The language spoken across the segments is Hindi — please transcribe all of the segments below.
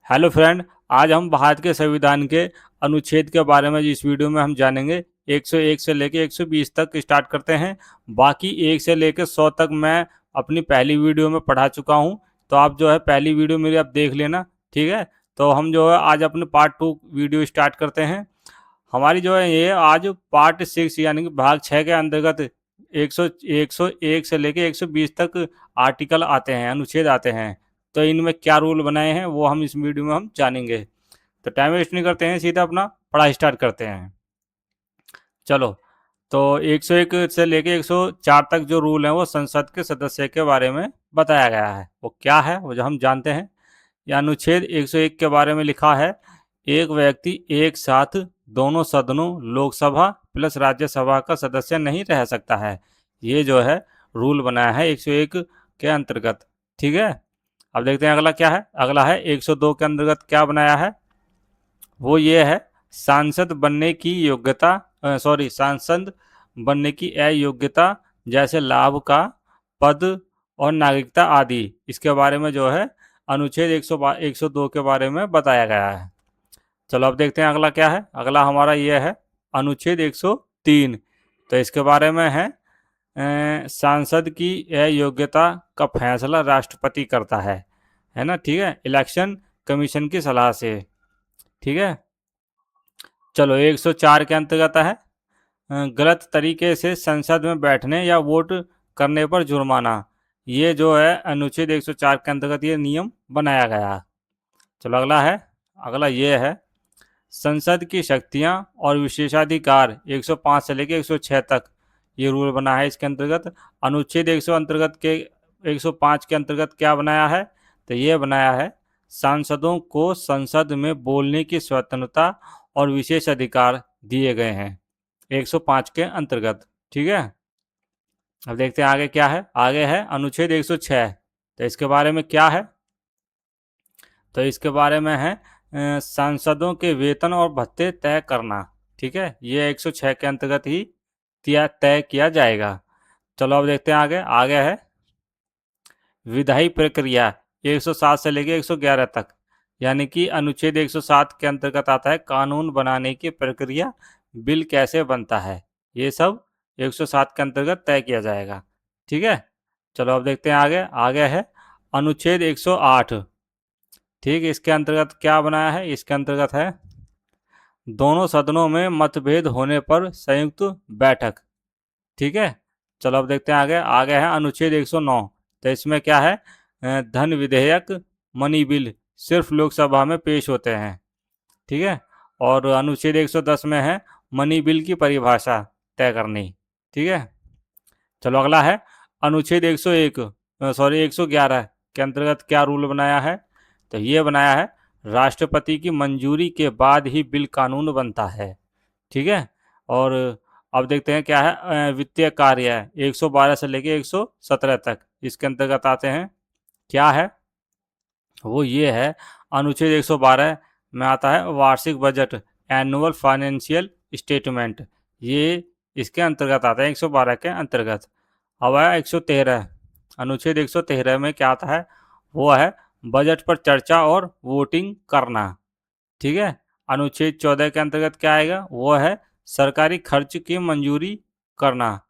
Hello friend. आज हम भारत के संविधान के अनुच्छेद के बारे में इस वीडियो में हम जानेंगे। 101 से लेके 120 तक स्टार्ट करते हैं। बाकी 1 से लेके 100 तक मैं अपनी पहली वीडियो में पढ़ा चुका हूं, तो आप जो है पहली वीडियो मेरी आप देख लेना। ठीक है, तो हम जो है आज अपने पार्ट 2 वीडियो स्टार्ट करते हैं। हमारी जो है ये आज पार्ट 6 यानी कि भाग 6 के अंतर्गत 101 से लेके 120 तक आर्टिकल आते हैं, अनुच्छेद आते हैं। तो इनमें क्या रूल बनाए हैं वो हम इस वीडियो में हम जानेंगे। तो टाइम वेस्ट नहीं करते हैं, सीधा अपना पढ़ाई स्टार्ट करते हैं। चलो, तो 101 से लेके 104 तक जो रूल हैं वो संसद के सदस्य के बारे में बताया गया है। वो क्या है वो जो हम जानते हैं। यह अनुच्छेद 101 के बारे में लिखा है, एक व्यक्ति एक साथ दोनों सदनों लोकसभा प्लस राज्यसभा का सदस्य नहीं रह सकता है। ये जो है रूल बनाया है 101 के अंतर्गत। ठीक है, अब देखते हैं अगला क्या है। अगला है 102 के अंतर्गत क्या बनाया है, वो ये है सांसद बनने की योग्यता, सांसद बनने की अयोग्यता जैसे लाभ का पद और नागरिकता आदि, इसके बारे में जो है अनुच्छेद 102 के बारे में बताया गया है। चलो अब देखते हैं अगला क्या है। अगला हमारा ये है अनुच्छेद 103। तो इसके बारे में है सांसद की अयोग्यता का फैसला राष्ट्रपति करता है ना। ठीक है, इलेक्शन कमीशन की सलाह से। ठीक है, चलो 104 के अंतर्गत है गलत तरीके से संसद में बैठने या वोट करने पर जुर्माना। ये जो है अनुच्छेद 104 के अंतर्गत ये नियम बनाया गया। चलो अगला है। अगला ये है संसद की शक्तियां और विशेषाधिकार 105 से लेकर 106 तक ये रूल बना है। इसके अंतर्गत अनुच्छेद 105 के अंतर्गत क्या बनाया है, तो ये बनाया है सांसदों को संसद में बोलने की स्वतंत्रता और विशेष अधिकार दिए गए हैं 105 के अंतर्गत। ठीक है, अब देखते हैं आगे क्या है। आगे है अनुच्छेद 106। तो इसके बारे में क्या है, तो इसके बारे में है सांसदों के वेतन और भत्ते तय करना। ठीक है, ये 106 के अंतर्गत ही तय किया जाएगा। चलो अब देखते हैं आगे। आगे है विधायी प्रक्रिया 107 से लेकर 111 तक, यानी कि अनुच्छेद 107 के अंतर्गत आता है कानून बनाने की प्रक्रिया, बिल कैसे बनता है, ये सब 107 के अंतर्गत तय किया जाएगा। ठीक है, चलो अब देखते हैं आगे। आगे है अनुच्छेद 108। ठीक, इसके अंतर्गत क्या बनाया है, इसके अंतर्गत है दोनों सदनों में मतभेद होने पर संयुक्त बैठक। ठीक है, चलो अब देखते हैं आगे। आगे है अनुच्छेद 109। तो इसमें क्या है धन विधेयक मनी बिल सिर्फ लोकसभा में पेश होते हैं। ठीक है, और अनुच्छेद 110 में है मनी बिल की परिभाषा तय करनी। ठीक है, चलो अगला है अनुच्छेद 111 के अंतर्गत क्या रूल बनाया है, तो ये बनाया है राष्ट्रपति की मंजूरी के बाद ही बिल कानून बनता है। ठीक है, और अब देखते हैं क्या है वित्तीय कार्य 112 से लेके 117 तक, इसके अंतर्गत आते हैं। क्या है वो ये है अनुच्छेद 112 में आता है वार्षिक बजट, एनुअल फाइनेंशियल स्टेटमेंट, ये इसके अंतर्गत आता है 112 के अंतर्गत। अब है 113। अनुच्छेद 113 में क्या आता है, वो है बजट पर चर्चा और वोटिंग करना। ठीक है, अनुच्छेद 14 के अंतर्गत क्या आएगा, वो है सरकारी खर्च की मंजूरी करना।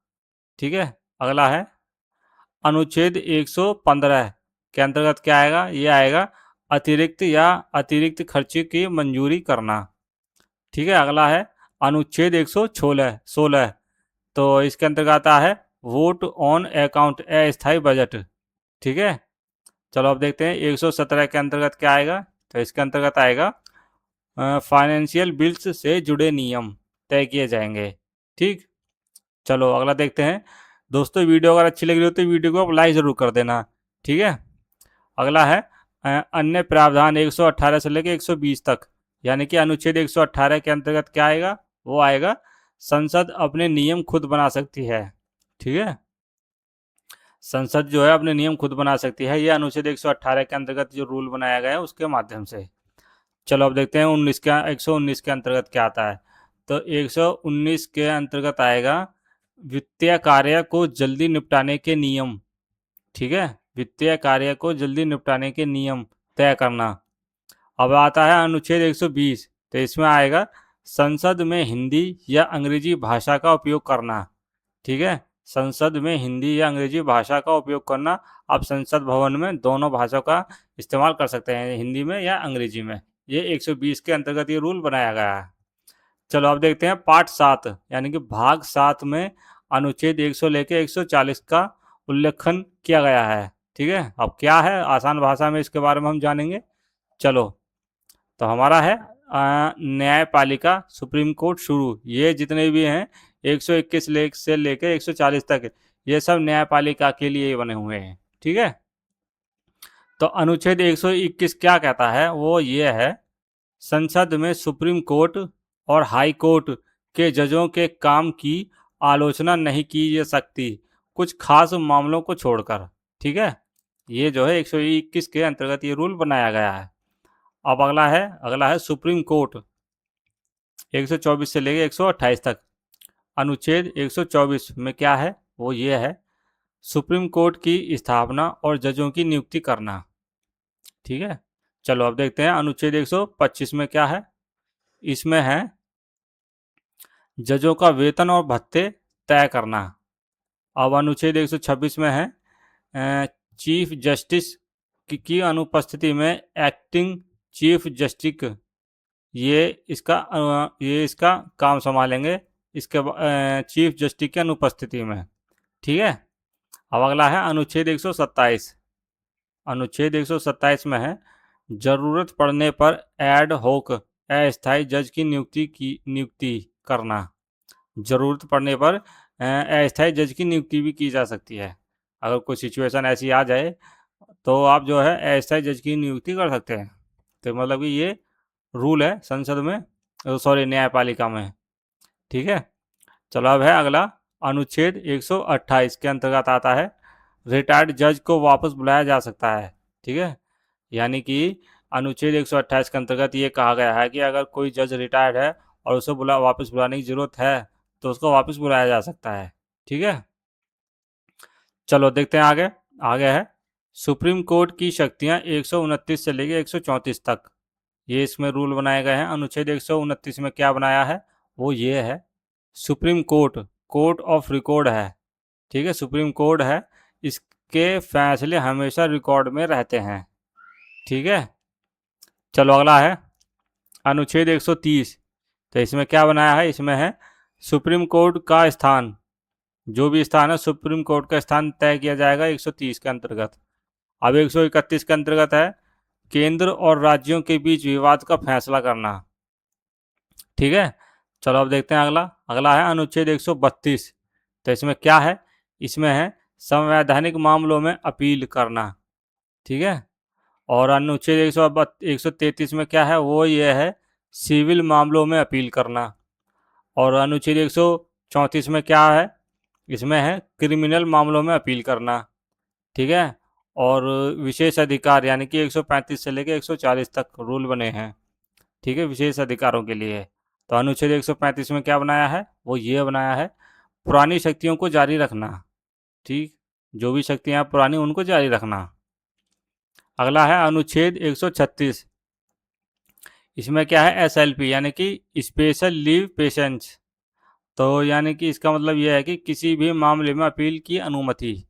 ठीक है, अगला है अनुच्छेद 115 के अंतर्गत क्या आएगा, ये आएगा अतिरिक्त खर्च की मंजूरी करना। ठीक है, अगला है अनुच्छेद 116। तो इसके अंतर्गत आता है वोट ऑन अकाउंट अस्थायी बजट। ठीक है, चलो अब देखते हैं 117 के अंतर्गत क्या आएगा, तो इसके अंतर्गत आएगा फाइनेंशियल बिल्स से जुड़े नियम तय किए जाएंगे। ठीक, चलो अगला देखते हैं। दोस्तों वीडियो अगर अच्छी लग रही हो तो वीडियो को आप लाइक ज़रूर कर देना। ठीक है, अगला है अन्य प्रावधान 118 से लेकर 120 तक, यानी कि अनुच्छेद 118 के अंतर्गत क्या आएगा, वो आएगा संसद अपने नियम खुद बना सकती है। ठीक है, संसद जो है अपने नियम खुद बना सकती है, ये अनुच्छेद 118 के अंतर्गत जो रूल बनाया गया है उसके माध्यम से। चलो अब देखते हैं 119 के अंतर्गत क्या आता है। तो 119 के अंतर्गत आएगा वित्तीय कार्य को जल्दी निपटाने के नियम। ठीक है, वित्तीय कार्य को जल्दी निपटाने के नियम तय करना। अब आता है अनुच्छेद 120। तो इसमें आएगा संसद में हिंदी या अंग्रेजी भाषा का उपयोग करना। ठीक है, संसद में हिंदी या अंग्रेजी भाषा का उपयोग करना। आप संसद भवन में दोनों भाषाओं का इस्तेमाल कर सकते हैं, हिंदी में या अंग्रेजी में। ये 120 के अंतर्गत ये रूल बनाया गया है। चलो अब देखते हैं पार्ट 7 यानी कि भाग 7 में अनुच्छेद 100 लेके 140 का उल्लेखन किया गया है। ठीक है, अब क्या है आसान भाषा में इसके बारे में हम जानेंगे। चलो, तो हमारा है न्यायपालिका सुप्रीम कोर्ट शुरू। ये जितने भी हैं 121 से लेकर 140 तक, ये सब न्यायपालिका के लिए ही बने हुए हैं। ठीक है, तो अनुच्छेद 121 क्या कहता है, वो ये है, संसद में सुप्रीम कोर्ट और हाई कोर्ट के जजों के काम की आलोचना नहीं की जा सकती, कुछ खास मामलों को छोड़कर। ठीक है, ये जो है 121 के अंतर्गत ये रूल बनाया गया है। अब अगला है सुप्रीम कोर्ट 124 से लेकर 128 तक। अनुच्छेद 124 में क्या है, वो ये है, सुप्रीम कोर्ट की स्थापना और जजों की नियुक्ति करना। ठीक है, चलो अब देखते हैं अनुच्छेद 125 में क्या है। इसमें है जजों का वेतन और भत्ते तय करना। अब अनुच्छेद 126 में है चीफ जस्टिस की अनुपस्थिति में एक्टिंग चीफ जस्टिस ये इसका काम संभालेंगे, इसके चीफ जस्टिस की अनुपस्थिति में। ठीक है, अब अगला है अनुच्छेद 127। अनुच्छेद 127 में है जरूरत पड़ने पर एड होक अस्थायी जज की नियुक्ति करना। जरूरत पड़ने पर अस्थायी जज की नियुक्ति भी की जा सकती है। अगर कोई सिचुएशन ऐसी आ जाए तो आप जो है अस्थायी जज की नियुक्ति कर सकते हैं। तो मतलब कि ये रूल है संसद में, सॉरी न्यायपालिका में। ठीक है, चलो अब है अगला अनुच्छेद 128 के अंतर्गत आता है रिटायर्ड जज को वापस बुलाया जा सकता है। ठीक है, यानी कि अनुच्छेद 128 के अंतर्गत ये कहा गया है कि अगर कोई जज रिटायर्ड है और उसे वापस बुलाने की जरूरत है तो उसको वापस बुलाया जा सकता है। ठीक है, चलो देखते हैं आगे है सुप्रीम कोर्ट की शक्तियां 129 से लेकर 134 तक। ये इसमें रूल बनाए गए हैं। अनुच्छेद 129 में क्या बनाया है, वो ये है, supreme court court of record है। ठीक है, सुप्रीम कोर्ट है, इसके फैसले हमेशा रिकॉर्ड में रहते हैं। ठीक है, चलो अगला है अनुच्छेद 130। तो इसमें क्या बनाया है, इसमें है सुप्रीम कोर्ट का स्थान, जो भी स्थान है सुप्रीम कोर्ट का स्थान तय किया जाएगा 130 के अंतर्गत। अब 131 के अंतर्गत है केंद्र और राज्यों के बीच विवाद का फैसला करना। ठीक है, चलो अब देखते हैं अगला है अनुच्छेद 132। तो इसमें क्या है, इसमें है संवैधानिक मामलों में अपील करना। ठीक है, और अनुच्छेद 133 में क्या है, वो ये है सिविल मामलों में अपील करना। और अनुच्छेद 134 में क्या है, इसमें है क्रिमिनल मामलों में अपील करना। ठीक है, और विशेष अधिकार यानी कि 135 से लेकर 140 तक रूल बने हैं। ठीक है, विशेष अधिकारों के लिए। तो अनुच्छेद 135 में क्या बनाया है, वो ये बनाया है पुरानी शक्तियों को जारी रखना। ठीक, जो भी शक्तियां पुरानी उनको जारी रखना। अगला है अनुच्छेद 136। इसमें क्या है SLP यानी कि स्पेशल लीव पेशेंस। तो यानी कि इसका मतलब यह है कि किसी भी मामले में अपील की अनुमति।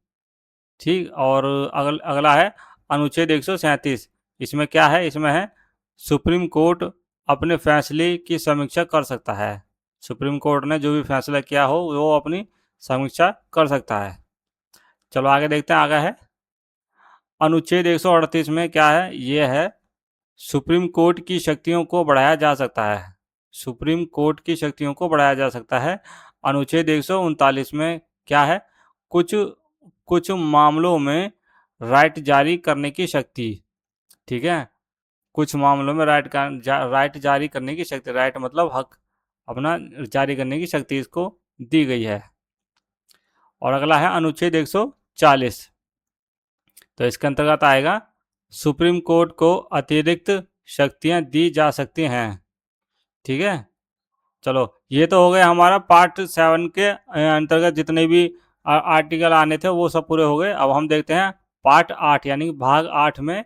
ठीक, और अगला है अनुच्छेद 137। इसमें क्या है, इसमें है सुप्रीम कोर्ट अपने फैसले की समीक्षा कर सकता है। सुप्रीम कोर्ट ने जो भी फैसला किया हो वो अपनी समीक्षा कर सकता है। चलो आगे देखते हैं, आगे है अनुच्छेद 138 में क्या है, ये है सुप्रीम कोर्ट की शक्तियों को बढ़ाया जा सकता है। सुप्रीम कोर्ट की शक्तियों को बढ़ाया जा सकता है। अनुच्छेद 139 में क्या है, कुछ कुछ मामलों में राइट जारी करने की शक्ति। ठीक है, कुछ मामलों में राइट जारी करने की शक्ति, राइट मतलब हक अपना जारी करने की शक्ति इसको दी गई है। और अगला है अनुच्छेद 140। तो इसके अंतर्गत आएगा सुप्रीम कोर्ट को अतिरिक्त शक्तियां दी जा सकती हैं। ठीक है, चलो ये तो हो गए हमारा पार्ट 7 के अंतर्गत जितने भी आर्टिकल आने थे वो सब पूरे हो गए। अब हम देखते हैं पार्ट 8 यानी भाग 8 में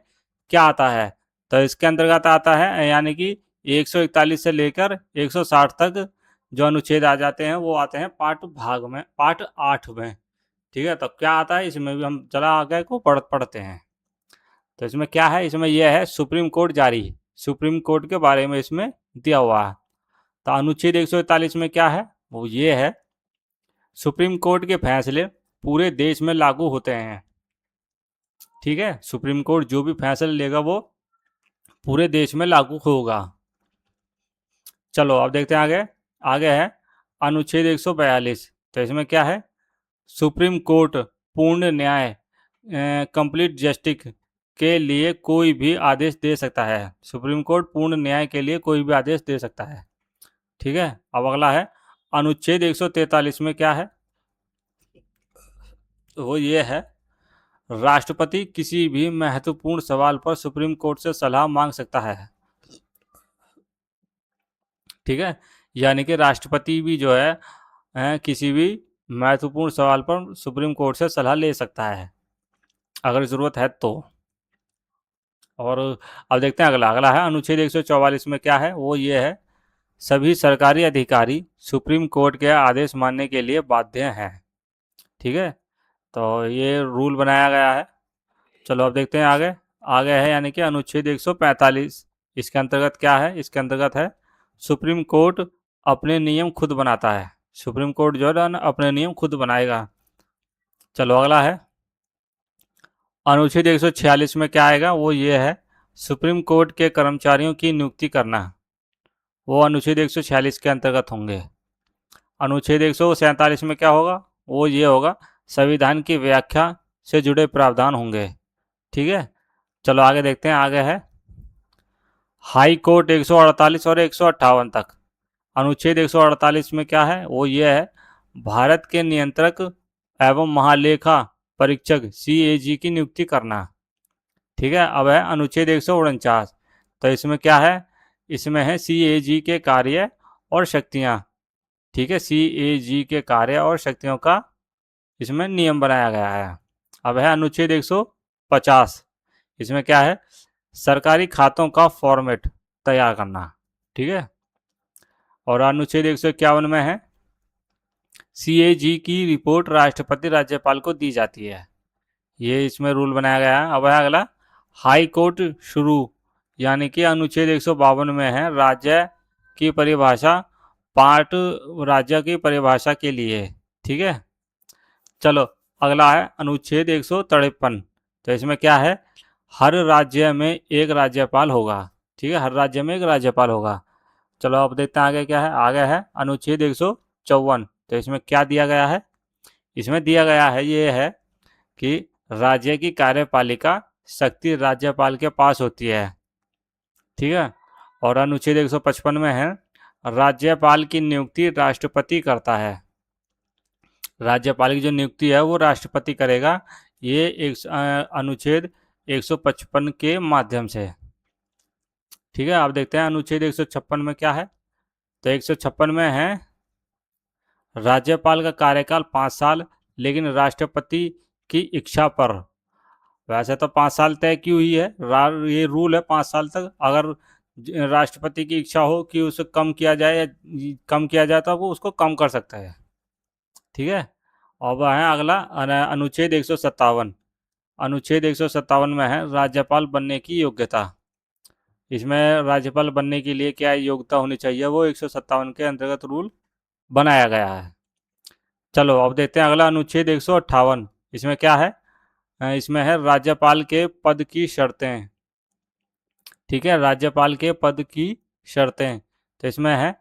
क्या आता है। तो इसके अंतर्गत आता है, यानी कि 141 से लेकर 160 तक जो अनुच्छेद आ जाते हैं वो आते हैं पार्ट 8 में। ठीक है, तो क्या आता है इसमें भी हम चला आगे को पढ़ते हैं। तो इसमें क्या है, इसमें यह है सुप्रीम कोर्ट जारी, सुप्रीम कोर्ट के बारे में इसमें दिया हुआ है। तो अनुच्छेद 141 में क्या है, वो ये है, सुप्रीम कोर्ट के फैसले पूरे देश में लागू होते हैं। ठीक है, सुप्रीम कोर्ट जो भी फैसला लेगा वो पूरे देश में लागू होगा। चलो अब देखते हैं आगे। आगे है अनुच्छेद 142। तो इसमें क्या है, सुप्रीम कोर्ट पूर्ण न्याय कंप्लीट जस्टिस के लिए कोई भी आदेश दे सकता है। सुप्रीम कोर्ट पूर्ण न्याय के लिए कोई भी आदेश दे सकता है। ठीक है, अब अगला है अनुच्छेद 143 में क्या है, वो ये है, राष्ट्रपति किसी भी महत्वपूर्ण सवाल पर सुप्रीम कोर्ट से सलाह मांग सकता है। ठीक है, यानी कि राष्ट्रपति भी जो है किसी भी महत्वपूर्ण सवाल पर सुप्रीम कोर्ट से सलाह ले सकता है अगर ज़रूरत है तो। और अब देखते हैं अगला। अगला है अनुच्छेद 144 में क्या है, वो ये है, सभी सरकारी अधिकारी सुप्रीम कोर्ट के आदेश मानने के लिए बाध्य हैं। ठीक है, तो ये रूल बनाया गया है। चलो अब देखते हैं आगे। आगे है यानी कि अनुच्छेद 145। इसके अंतर्गत क्या है, इसके अंतर्गत है, सुप्रीम कोर्ट अपने नियम खुद बनाता है। सुप्रीम कोर्ट जो है ना अपने नियम खुद बनाएगा। चलो अगला है अनुच्छेद 146 में क्या आएगा, वो ये है, सुप्रीम कोर्ट के कर्मचारियों की नियुक्ति करना। वो अनुच्छेद 146 के अंतर्गत होंगे। अनुच्छेद 147 में क्या होगा, वो ये होगा, संविधान की व्याख्या से जुड़े प्रावधान होंगे। ठीक है, चलो आगे देखते हैं। आगे है हाई कोर्ट 148 और 158 तक। अनुच्छेद 148 में क्या है, वो ये है, भारत के नियंत्रक एवं महालेखा परीक्षक CAG की नियुक्ति करना। ठीक है, अब है अनुच्छेद 149। तो इसमें क्या है, इसमें है CAG के कार्य और शक्तियाँ। ठीक है, CAG के कार्य और शक्तियों का इसमें नियम बनाया गया है। अब है अनुच्छेद 150। इसमें क्या है, सरकारी खातों का फॉर्मेट तैयार करना। ठीक है, और अनुच्छेद 151 में है, CAG की रिपोर्ट राष्ट्रपति राज्यपाल को दी जाती है। ये इसमें रूल बनाया गया है। अब है अगला हाई कोर्ट शुरू, यानी कि अनुच्छेद 152 में है, राज्य की परिभाषा, पार्ट राज्य की परिभाषा के लिए। ठीक है, चलो अगला है अनुच्छेद 153। तो इसमें क्या है, हर राज्य में एक राज्यपाल होगा। ठीक है, हर राज्य में एक राज्यपाल होगा। चलो अब देखते हैं आगे क्या है। आगे है अनुच्छेद 154। तो इसमें क्या दिया गया है, इसमें दिया गया है ये है कि राज्य की कार्यपालिका शक्ति राज्यपाल के पास होती है। ठीक है, और अनुच्छेद 155 में है, राज्यपाल की नियुक्ति राष्ट्रपति करता है। राज्यपाल की जो नियुक्ति है वो राष्ट्रपति करेगा। ये एक अनुच्छेद 155 के माध्यम से। ठीक है, आप देखते हैं अनुच्छेद 156 में क्या है। तो 156 में है, राज्यपाल का कार्यकाल 5 साल, लेकिन राष्ट्रपति की इच्छा पर, वैसे तो 5 साल तय की हुई है, ये रूल है 5 साल तक। अगर राष्ट्रपति की इच्छा हो कि उसे कम किया जाए या कम किया जाए तो वो उसको कम कर सकता है। ठीक है, अब है अगला अनुच्छेद 157। अनुच्छेद 157 में है, राज्यपाल बनने की योग्यता। इसमें राज्यपाल बनने के लिए क्या योग्यता होनी चाहिए, वो 157 के अंतर्गत रूल बनाया गया है। चलो अब देखते हैं अगला अनुच्छेद 158। इसमें क्या है, इसमें है राज्यपाल के पद की शर्तें। ठीक है, राज्यपाल के पद की शर्तें। तो इसमें है,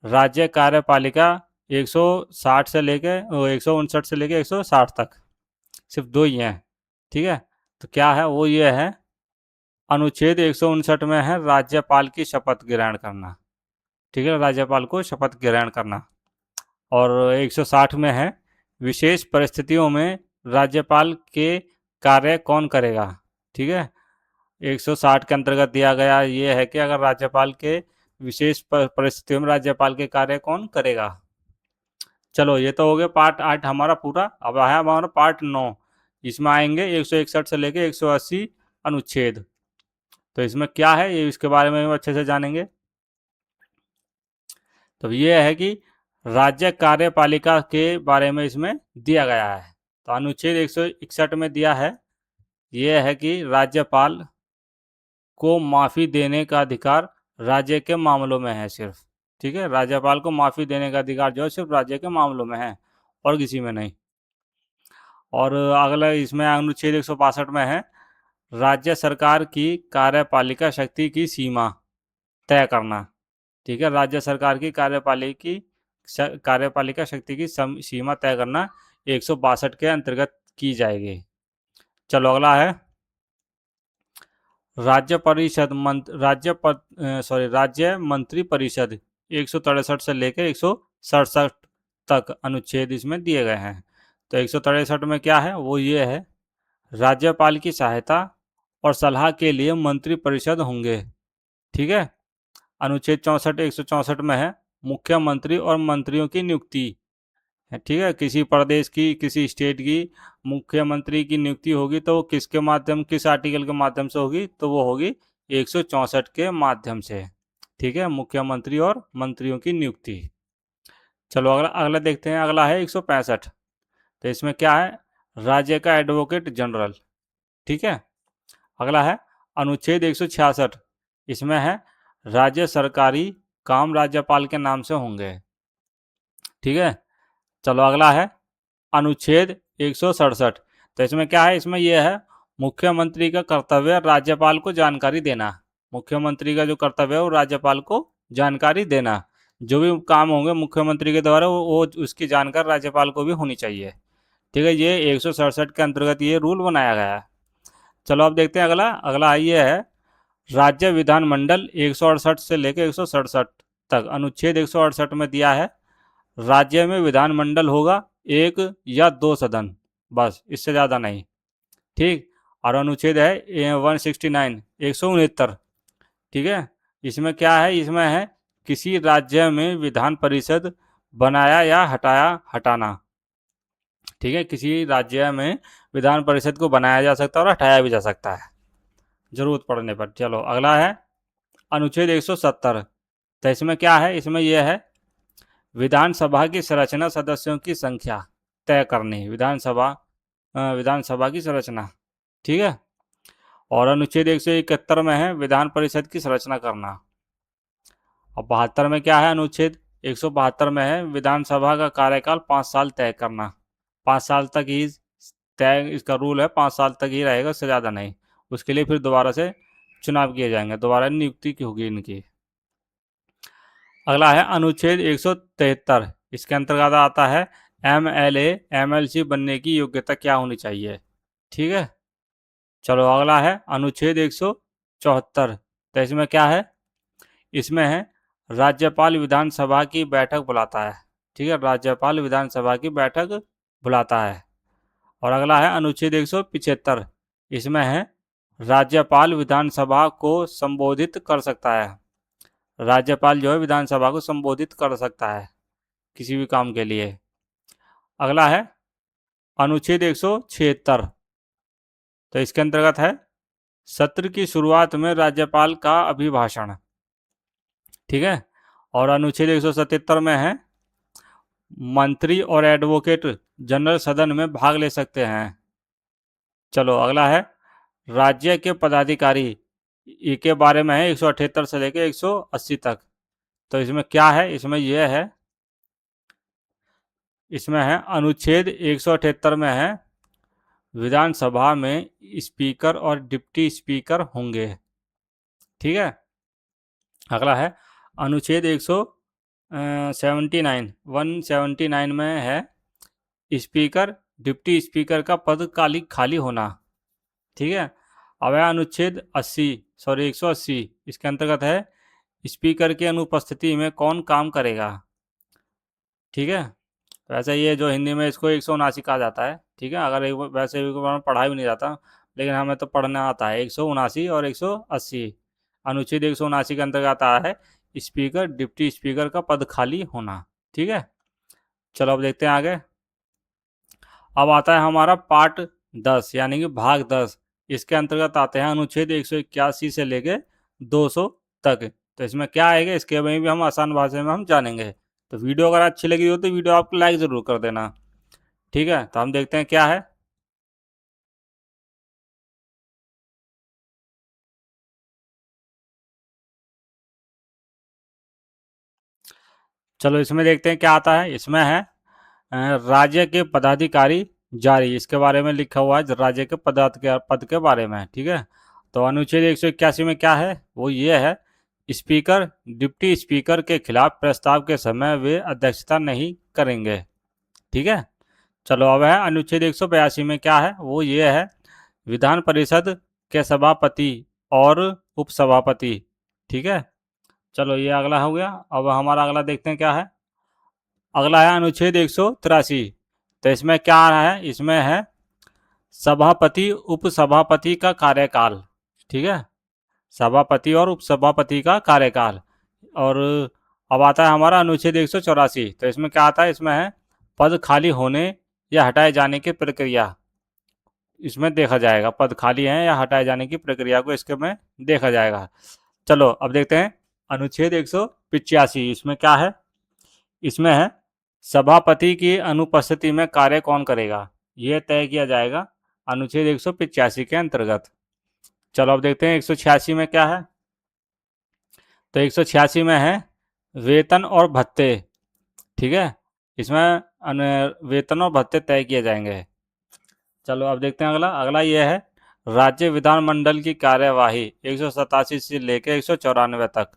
राज्य कार्यपालिका 160 से लेके 159 से लेके 160 तक, सिर्फ 2 ही हैं। ठीक है, तो क्या है, वो ये है, अनुच्छेद 159 में है, राज्यपाल की शपथ ग्रहण करना। ठीक है, राज्यपाल को शपथ ग्रहण करना। और 160 में है, विशेष परिस्थितियों में राज्यपाल के कार्य कौन करेगा। ठीक है, 160 के अंतर्गत दिया गया ये है कि अगर राज्यपाल के विशेष परिस्थितियों में राज्यपाल के कार्य कौन करेगा। चलो ये तो हो गया पार्ट 8 हमारा पूरा। अब है हमारा पार्ट 9। इसमें आएंगे 161 से लेके 180 अनुच्छेद। तो इसमें क्या है ये, इसके बारे में हम अच्छे से जानेंगे। तो ये है कि राज्य कार्यपालिका के बारे में इसमें दिया गया है। तो अनुच्छेद 161 में दिया है, ये है कि राज्यपाल को माफ़ी देने का अधिकार राज्य के मामलों में है सिर्फ। ठीक है, राज्यपाल को माफ़ी देने का अधिकार जो है सिर्फ राज्य के मामलों में है और किसी में नहीं। और अगला इसमें अनुच्छेद 162 में है, राज्य सरकार की कार्यपालिका शक्ति की सीमा तय करना। ठीक है, राज्य सरकार की कार्यपालिका शक्ति की सीमा तय करना 162 के अंतर्गत की जाएगी। चलो अगला है राज्य परिषद राज्य मंत्री परिषद 163 से लेकर 167 तक अनुच्छेद इसमें दिए गए हैं। तो 163 में क्या है, वो ये है, राज्यपाल की सहायता और सलाह के लिए मंत्री परिषद होंगे। ठीक है, अनुच्छेद 164 में है, मुख्यमंत्री और मंत्रियों की नियुक्ति है। ठीक है, किसी प्रदेश की, किसी स्टेट की मुख्यमंत्री की नियुक्ति होगी तो किस आर्टिकल के माध्यम से होगी, तो वो होगी 164 के माध्यम से। ठीक है, मुख्यमंत्री और मंत्रियों की नियुक्ति। चलो अगला अगला देखते हैं, अगला है 165। तो इसमें क्या है, राज्य का एडवोकेट जनरल। ठीक है, अगला है अनुच्छेद 166, इसमें है राज्य सरकारी काम राज्यपाल के नाम से होंगे। ठीक है, चलो अगला है अनुच्छेद 167। तो इसमें क्या है, इसमें यह है, मुख्यमंत्री का कर्तव्य राज्यपाल को जानकारी देना। मुख्यमंत्री का जो कर्तव्य है वो राज्यपाल को जानकारी देना। जो भी काम होंगे मुख्यमंत्री के द्वारा वो उसकी जानकारी राज्यपाल को भी होनी चाहिए। ठीक है, ये 167 के अंतर्गत ये रूल बनाया गया है। चलो अब देखते हैं अगला। अगला ये है राज्य विधानमंडल 168 से लेकर 167 तक। अनुच्छेद 168 में दिया है, राज्य में विधानमंडल होगा 1 या 2 सदन, बस, इससे ज़्यादा नहीं। ठीक, और अनुच्छेद है 169 169। ठीक है, इसमें क्या है, इसमें है किसी राज्य में विधान परिषद बनाया या हटाना। ठीक है, किसी राज्य में विधान परिषद को बनाया जा सकता है और हटाया भी जा सकता है जरूरत पड़ने पर। चलो अगला है अनुच्छेद 170। तो इसमें क्या है, इसमें यह है विधानसभा की संरचना, सदस्यों की संख्या तय करनी। विधानसभा की संरचना। ठीक है, और अनुच्छेद 171 में है विधान परिषद की संरचना करना। और 72 में क्या है, अनुच्छेद 172 में है विधानसभा का कार्यकाल 5 साल तय करना। 5 साल तक ही तय, इसका रूल है 5 साल तक ही रहेगा, उससे ज़्यादा नहीं। उसके लिए फिर दोबारा से चुनाव किए जाएंगे, दोबारा नियुक्ति की होगी इनकी। अगला है अनुच्छेद 173। इसके अंतर्गत आता है MLA MLC बनने की योग्यता क्या होनी चाहिए। ठीक है, चलो अगला है अनुच्छेद 174। तो इसमें क्या है, इसमें है राज्यपाल विधानसभा की बैठक बुलाता है। ठीक है, राज्यपाल विधानसभा की बैठक बुलाता है। और अगला है अनुच्छेद 175। इसमें है राज्यपाल विधानसभा को संबोधित कर सकता है। राज्यपाल जो है विधानसभा को संबोधित कर सकता है किसी भी काम के लिए। अगला है अनुच्छेद 176। तो इसके अंतर्गत है सत्र की शुरुआत में राज्यपाल का अभिभाषण। ठीक है, और अनुच्छेद 177 में है मंत्री और एडवोकेट जनरल सदन में भाग ले सकते हैं। चलो अगला है राज्य के पदाधिकारी के बारे में है 178 से लेकर 180 तक। तो इसमें क्या है, इसमें यह है, इसमें है अनुच्छेद 178 में है विधानसभा में स्पीकर और डिप्टी स्पीकर होंगे। ठीक है, अगला है अनुच्छेद 179 में है स्पीकर डिप्टी स्पीकर का पद खाली होना। ठीक है, अब है अनुच्छेद 180। इसके अंतर्गत है स्पीकर की अनुपस्थिति में कौन काम करेगा। ठीक है, तो ऐसा ये जो हिंदी में इसको 179 कहा जाता है। ठीक है, अगर वैसे भी पढ़ा भी नहीं जाता, लेकिन हमें तो पढ़ना आता है। 179 और 180 अनुच्छेद 179 के अंतर्गत आता है स्पीकर डिप्टी स्पीकर का पद खाली होना। ठीक है, चलो अब देखते हैं आगे। अब आता है हमारा पार्ट 10 यानी कि भाग 10, इसके अंतर्गत आते हैं अनुच्छेद 181 से लेके 200 तक। तो इसमें क्या आएगा इसके में भी हम आसान भाषा में हम जानेंगे। तो वीडियो अगर अच्छी लगी हो तो वीडियो आपको लाइक ज़रूर कर देना। ठीक है, तो हम देखते हैं क्या है। चलो इसमें देखते हैं क्या आता है। इसमें है राज्य के पदाधिकारी जारी, इसके बारे में लिखा हुआ है राज्य के पद के बारे में। ठीक है, तो अनुच्छेद 181 में क्या है वो ये है, स्पीकर डिप्टी स्पीकर के खिलाफ प्रस्ताव के समय वे अध्यक्षता नहीं करेंगे। ठीक है, चलो अब है अनुच्छेद 182 में क्या है वो ये है, विधान परिषद के सभापति और उपसभापति। ठीक है, चलो ये अगला हो गया। अब हमारा अगला देखते हैं क्या है। अगला है अनुच्छेद 183। तो इसमें क्या आ रहा है, इसमें है सभापति उपसभापति का कार्यकाल। ठीक है, सभापति और उपसभापति का कार्यकाल। और अब आता है हमारा अनुच्छेद 184। तो इसमें क्या आता है, इसमें है पद खाली होने या हटाए जाने की प्रक्रिया। इसमें देखा जाएगा पद खाली हैं या हटाए जाने की प्रक्रिया को इसके में देखा जाएगा। चलो अब देखते हैं अनुच्छेद 185। इसमें क्या है, इसमें है सभापति की अनुपस्थिति में कार्य कौन करेगा, यह तय किया जाएगा अनुच्छेद 185 के अंतर्गत। चलो अब देखते हैं 186 में क्या है। तो 186 में है वेतन और भत्ते। ठीक है, इसमें वेतन और भत्ते तय किए जाएंगे। चलो अब देखते हैं अगला। अगला ये है राज्य विधानमंडल की कार्यवाही 187 से लेकर 194 तक।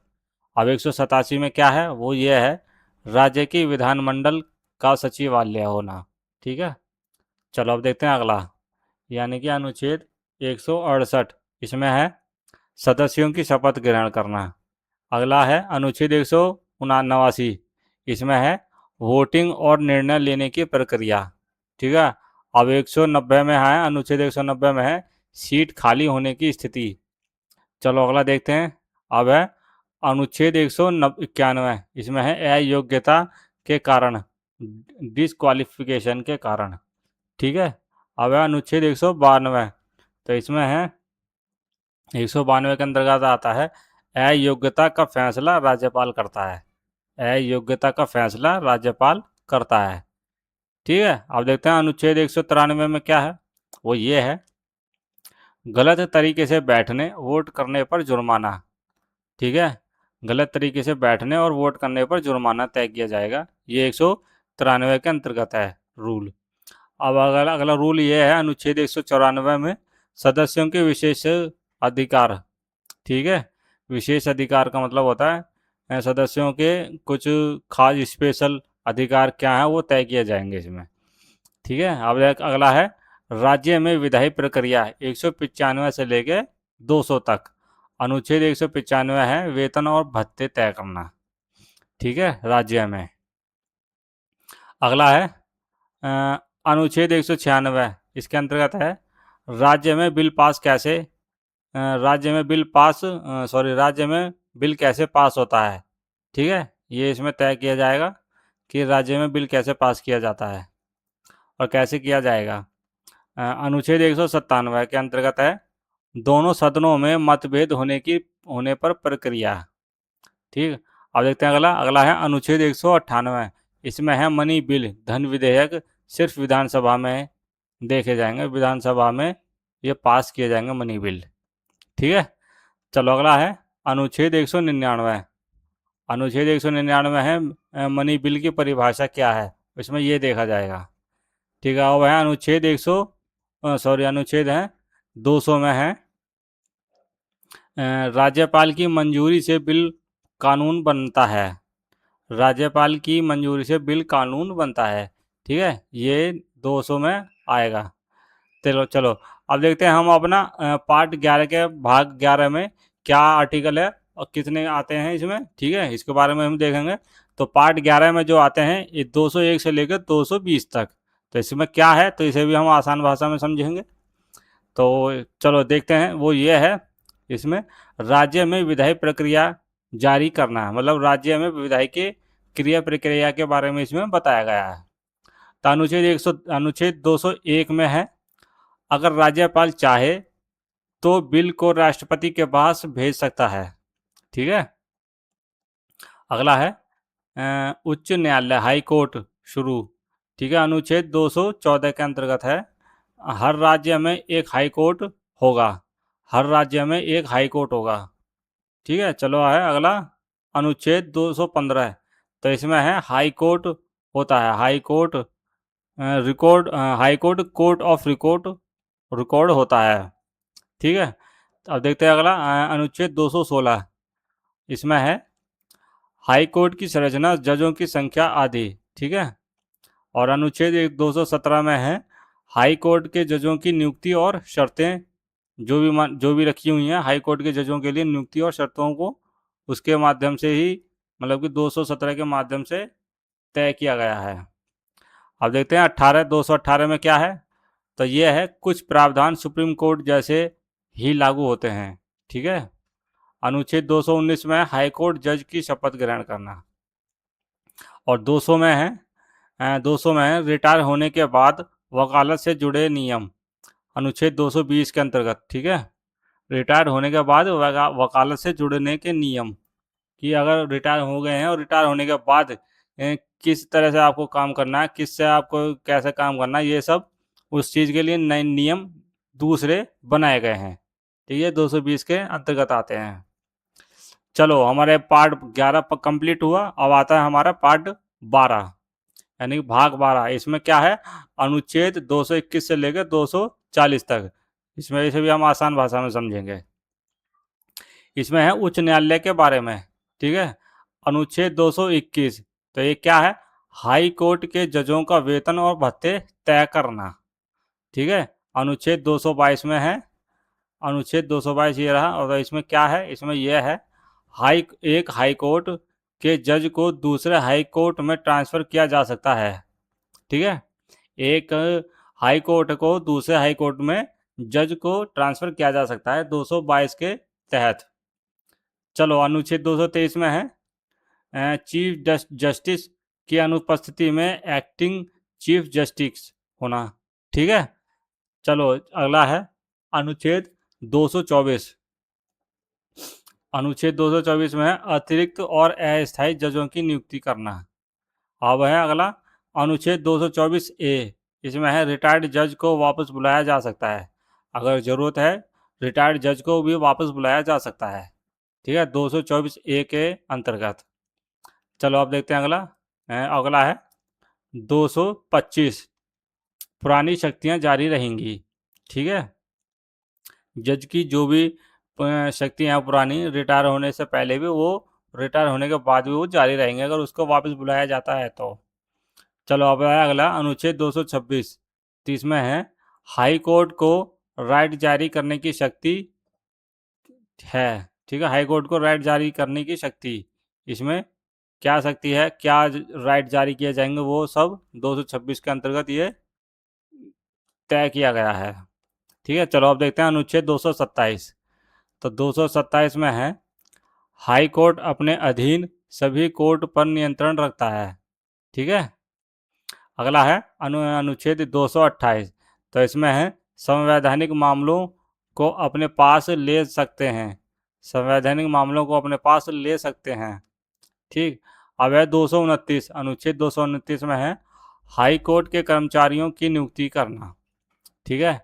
अब 187 में क्या है वो ये है, राज्य की विधानमंडल का सचिवालय होना। ठीक है, चलो अब देखते हैं अगला, यानी कि अनुच्छेद 168। इसमें है सदस्यों की शपथ ग्रहण करना। अगला है अनुच्छेद 189। इसमें है वोटिंग और निर्णय लेने की प्रक्रिया। ठीक है, अब 190 में है, अनुच्छेद 190 में है सीट खाली होने की स्थिति। चलो अगला देखते हैं। अब है अनुच्छेद 191। इसमें है अयोग्यता के कारण, डिसक्वालिफिकेशन के कारण। ठीक है, अब है अनुच्छेद 192। तो इसमें है 192 के अंतर्गत आता है अयोग्यता का फैसला राज्यपाल करता है। अयोग्यता का फैसला राज्यपाल करता है। ठीक है, अब देखते हैं अनुच्छेद 193 में क्या है वो ये है, गलत तरीके से बैठने वोट करने पर जुर्माना। ठीक है, गलत तरीके से बैठने और वोट करने पर जुर्माना तय किया जाएगा। ये 193 के अंतर्गत है रूल। अब अगला अगला रूल ये है अनुच्छेद 194 में सदस्यों के विशेष अधिकार। ठीक है, विशेष अधिकार का मतलब होता है सदस्यों के कुछ खास स्पेशल अधिकार क्या है वो तय किए जाएंगे इसमें। ठीक है, अब अगला है राज्य में विधायी प्रक्रिया 195 से लेके 200 तक। अनुच्छेद 195 है वेतन और भत्ते तय करना। ठीक है, राज्य में। अगला है अनुच्छेद 196। इसके अंतर्गत है राज्य में बिल पास कैसे राज्य में बिल पास सॉरी राज्य में बिल कैसे पास होता है। ठीक है, ये इसमें तय किया जाएगा कि राज्य में बिल कैसे पास किया जाता है और कैसे किया जाएगा। अनुच्छेद 197 के अंतर्गत है दोनों सदनों में मतभेद होने पर प्रक्रिया। ठीक, अब देखते हैं अगला। अगला है अनुच्छेद 198। इसमें है मनी बिल, धन विधेयक सिर्फ विधानसभा में देखे जाएंगे, विधानसभा में ये पास किए जाएंगे मनी बिल। ठीक है, चलो अगला है अनुच्छेद 199। अनुच्छेद 199 है मनी बिल की परिभाषा क्या है, इसमें ये देखा जाएगा। ठीक है, अब है अनुच्छेद अनुच्छेद है 200 में है राज्यपाल की मंजूरी से बिल कानून बनता है। राज्यपाल की मंजूरी से बिल कानून बनता है। ठीक है, ये 200 में आएगा। चलो चलो अब देखते हैं हम अपना पार्ट 11 के भाग 11 में क्या आर्टिकल है और कितने आते हैं इसमें। ठीक है, इसके बारे में हम देखेंगे। तो पार्ट 11 में जो आते हैं ये 201 से लेकर 220 तक। तो इसमें क्या है तो इसे भी हम आसान भाषा में समझेंगे। तो चलो देखते हैं वो ये है, इसमें राज्य में विधायी प्रक्रिया जारी करना है, मतलब राज्य में विधायी के क्रिया प्रक्रिया के बारे में इसमें बताया गया है। तो अनुच्छेद 201 में है अगर राज्यपाल चाहे तो बिल को राष्ट्रपति के पास भेज सकता है। ठीक है। अगला है उच्च न्यायालय, हाई कोर्ट शुरू। ठीक है, अनुच्छेद 214 के अंतर्गत है, हर राज्य में एक हाई कोर्ट होगा। हर राज्य में एक हाई कोर्ट होगा। ठीक है, चलो है अगला अनुच्छेद 215। तो इसमें है हाई कोर्ट होता है, high court record, high court court of record record होता है। ठीक है, अब देखते हैं अगला अनुच्छेद 216। इसमें है हाई कोर्ट की संरचना, जजों की संख्या आदि। ठीक है, और अनुच्छेद 217 में है हाई कोर्ट के जजों की नियुक्ति और शर्तें, जो भी रखी हुई हैं हाई कोर्ट के जजों के लिए नियुक्ति और शर्तों को उसके माध्यम से ही, मतलब कि 217 के माध्यम से तय किया गया है। अब देखते हैं 218 में क्या है। तो ये है कुछ प्रावधान सुप्रीम कोर्ट जैसे ही लागू होते हैं। ठीक है, अनुच्छेद 219 में हाई कोर्ट जज की शपथ ग्रहण करना। और 200 में है 200 में है रिटायर होने के बाद वकालत से जुड़े नियम, अनुच्छेद 220 के अंतर्गत। ठीक है, रिटायर होने के बाद वकालत से जुड़ने के नियम, कि अगर रिटायर हो गए हैं और रिटायर होने के बाद किस तरह से आपको काम करना है, किससे आपको कैसे काम करना है, ये सब उस चीज़ के लिए नए नियम दूसरे बनाए गए हैं। ठीक है, 220 के अंतर्गत आते हैं। चलो, हमारे पार्ट 11 पर कंप्लीट हुआ। अब आता है हमारा पार्ट 12, यानी कि भाग 12। इसमें क्या है, अनुच्छेद 221 से लेकर 240 तक। इसमें इसे भी हम आसान भाषा में समझेंगे। इसमें है उच्च न्यायालय के बारे में। ठीक है, अनुच्छेद 221। तो ये क्या है, हाई कोर्ट के जजों का वेतन और भत्ते तय करना। ठीक है, अनुच्छेद 222 में है, अनुच्छेद 222 ये रहा। और इसमें क्या है, इसमें यह है एक हाई कोर्ट के जज को दूसरे हाई कोर्ट में ट्रांसफ़र किया जा सकता है। ठीक है, एक हाई कोर्ट को दूसरे हाई कोर्ट में जज को ट्रांसफ़र किया जा सकता है 222 के तहत। चलो, अनुच्छेद 223 में है चीफ जस्टिस की अनुपस्थिति में एक्टिंग चीफ जस्टिस होना। ठीक है, चलो अगला है अनुच्छेद 224। अनुच्छेद 224 में है अतिरिक्त और अस्थायी जजों की नियुक्ति करना। अब है अगला अनुच्छेद 224 ए। इसमें है रिटायर्ड जज को वापस बुलाया जा सकता है, अगर ज़रूरत है रिटायर्ड जज को भी वापस बुलाया जा सकता है। ठीक है, 224 ए के अंतर्गत। चलो अब देखते हैं अगला अगला है 225, पुरानी शक्तियां जारी रहेंगी। ठीक है, जज की जो भी शक्तियां पुरानी रिटायर होने से पहले भी, वो रिटायर होने के बाद भी वो जारी रहेंगे अगर उसको वापस बुलाया जाता है तो। चलो अब है अगला अनुच्छेद 226। तो इसमें है हाई कोर्ट को राइट जारी करने की शक्ति है। ठीक है, हाई कोर्ट को राइट जारी करने की शक्ति, इसमें क्या शक्ति है, क्या राइट जारी किए जाएंगे, वो सब 226 के अंतर्गत ये तय किया गया है। ठीक है, चलो अब देखते हैं अनुच्छेद 227। तो 227 में है हाई कोर्ट अपने अधीन सभी कोर्ट पर नियंत्रण रखता है। ठीक है, अगला है अनुच्छेद 228। तो इसमें है संवैधानिक मामलों को अपने पास ले सकते हैं, संवैधानिक मामलों को अपने पास ले सकते हैं। ठीक, अब है 229। अनुच्छेद 229 में है हाई कोर्ट के कर्मचारियों की नियुक्ति करना। ठीक है,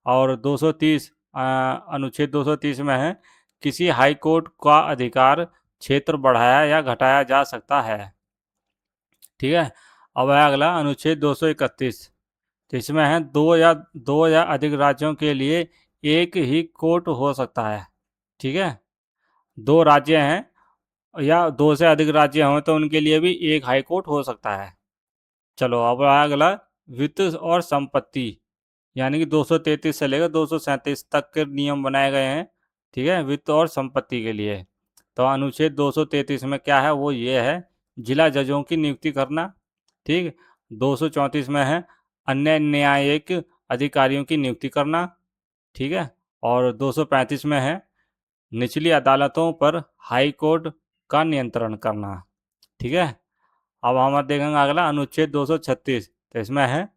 और 230 अनुच्छेद 230 में है किसी हाई कोर्ट का अधिकार क्षेत्र बढ़ाया या घटाया जा सकता है। ठीक है, अब है अगला अनुच्छेद 231। तो इसमें है दो या अधिक राज्यों के लिए एक ही कोर्ट हो सकता है। ठीक है, दो राज्य हैं या दो से अधिक राज्य हों तो उनके लिए भी एक हाई कोर्ट हो सकता है। चलो अब अगला वित्त और संपत्ति, यानी कि 233 से लेकर 237 तक के नियम बनाए गए हैं। ठीक है, वित्त और संपत्ति के लिए। तो अनुच्छेद 233 में क्या है, वो ये है जिला जजों की नियुक्ति करना। ठीक, 234 में है अन्य न्यायिक अधिकारियों की नियुक्ति करना। ठीक है, और 235 में है निचली अदालतों पर हाई कोर्ट का नियंत्रण करना। ठीक है, अब हम देखेंगे अगला अनुच्छेद 236। तो इसमें है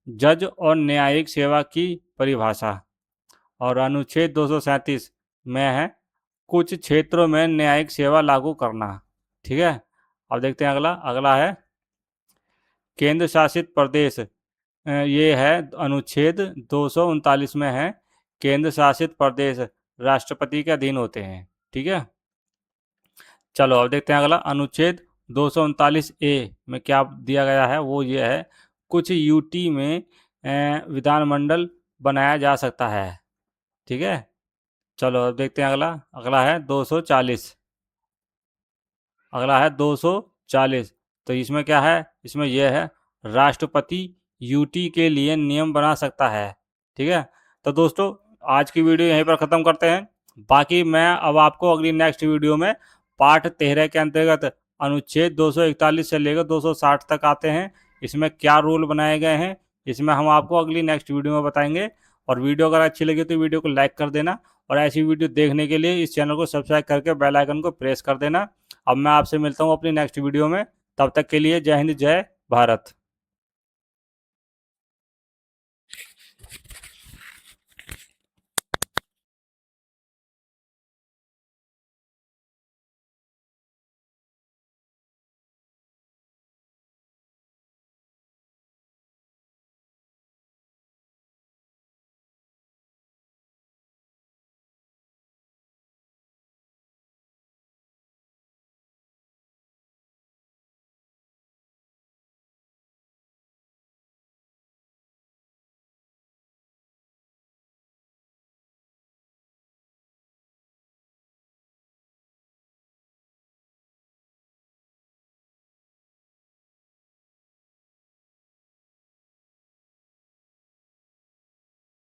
जज और न्यायिक सेवा की परिभाषा। और अनुच्छेद 237 में है कुछ क्षेत्रों में न्यायिक सेवा लागू करना। ठीक है, अब देखते हैं अगला। अगला है केंद्र शासित प्रदेश। ये है अनुच्छेद 239 में है, केंद्र शासित प्रदेश राष्ट्रपति के अधीन होते हैं। ठीक है, चलो अब देखते हैं अगला। अनुच्छेद 239 ए में क्या दिया गया है, वो ये है कुछ यूटी में विधानमंडल बनाया जा सकता है। ठीक है, चलो अब देखते हैं अगला। अगला है 240। अगला है 240। तो इसमें क्या है, इसमें यह है राष्ट्रपति यूटी के लिए नियम बना सकता है। ठीक है, तो दोस्तों आज की वीडियो यहीं पर ख़त्म करते हैं। बाकी मैं अब आपको अगली नेक्स्ट वीडियो में पार्ट 13 के अंतर्गत अनुच्छेद 241 से लेकर 260 तक आते हैं, इसमें क्या रूल बनाए गए हैं, इसमें हम आपको अगली नेक्स्ट वीडियो में बताएंगे। और वीडियो अगर अच्छी लगी तो वीडियो को लाइक कर देना, और ऐसी वीडियो देखने के लिए इस चैनल को सब्सक्राइब करके बेल आइकन को प्रेस कर देना। अब मैं आपसे मिलता हूँ अपनी नेक्स्ट वीडियो में, तब तक के लिए जय हिंद जय भारत।